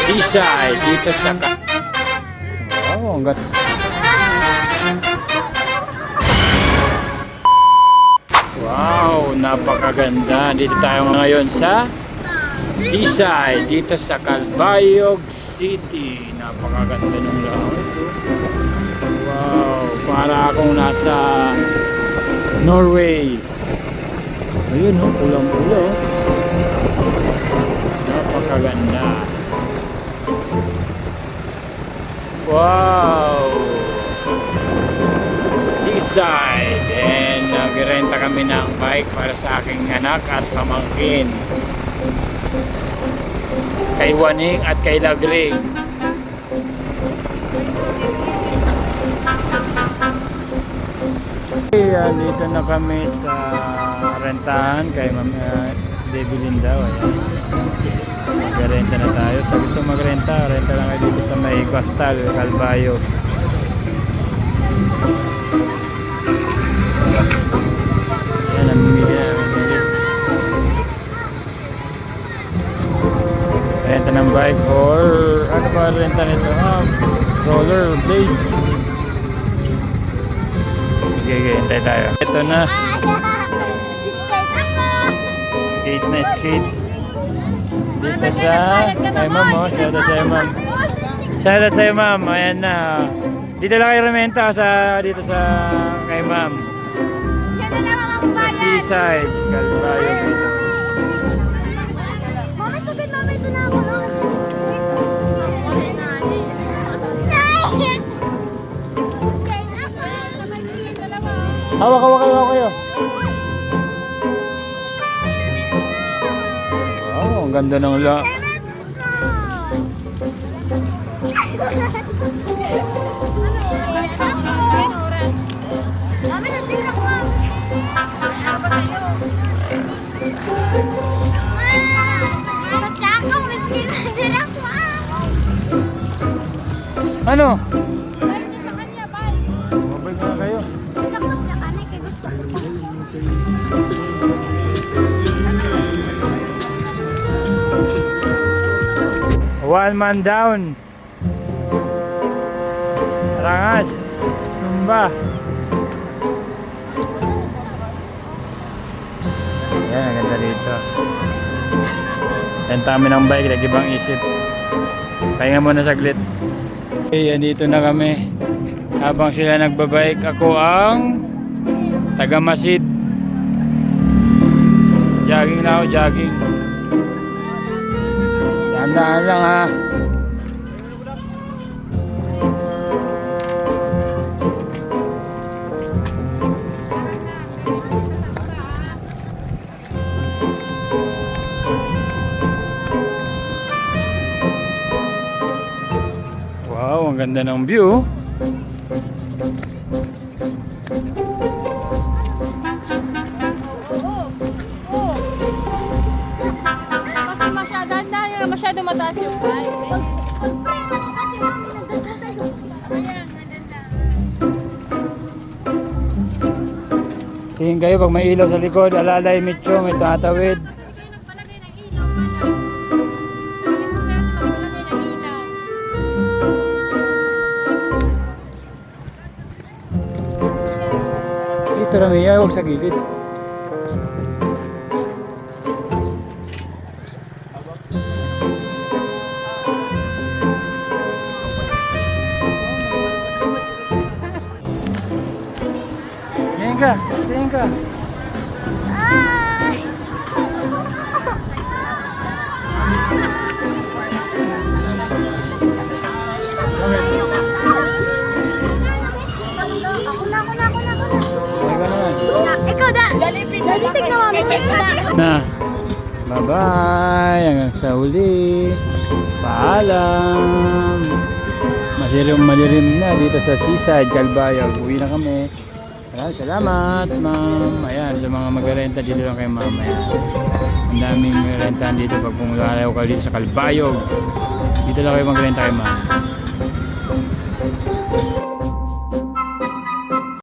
Seaside dito sa wow, ang ganda. Wow, napakaganda. Dito tayo ngayon sa Seaside dito sa Calbayog City. Napakaganda ng lahat. Wow, para akong nasa Norway. Ayun, oh, pulang-pula. Napakaganda. Wow! Seaside. And nagrenta kami ng bike para sa aking anak at pamangkin. Kay Waning at kay Lagrig. Dito na kami sa rentahan kay Ma'am Debilin daw. Magrenta na tayo. Sa gusto magrenta, renta lang kayo dito sa may Costal, Calbayog. Yan, namimili na. Renta ng bike or ano ba renta nito? Roller blade. Okay, hintay tayo. Ito na. Skate na skate. Dito sa kay ma'am, oh. Shout out sa'yo ma'am. Shout out sa'yo ma'am. Ayan na. Dito lang kayo rementa dito sa kay ma'am. Sa Seaside, Calbayog dito. Mama, sabihin mama ito na ako. Hawak kayo. Wow, ang ganda ng ano? Mabalik na kayo. One man down. Rangas. Tumba. Yan, ang ganda dito. Renta kami ng bike, lagi bang isip. Pahinga muna saglit. Okay, andito na kami. Habang sila nagbabike, ako ang taga-Masid. Jogging na ako, jogging. Tandaan lang ha. Wow, ang ganda ng view. Masyado mataas yung price. Tingin kayo pag may ilaw sa likod, alalay mityo, may tatawid. Ito Ramia, huwag sa gilid. Tingin ka. Ay! Ikaw da! Nalisig na mami. Na. Bye-bye. Hanggang sa uli. Paalam. Madilim na dito sa Seaside, Calbayog. Uwi na kami. Maraming salamat, ma'am. Ayan, sa mga mag-renta dito lang kay ma'am. Ayan. Ang daming rentahan dito pag pumulalaw ka dito sa Calbayog. Dito lang kayo mag-renta kay ma'am.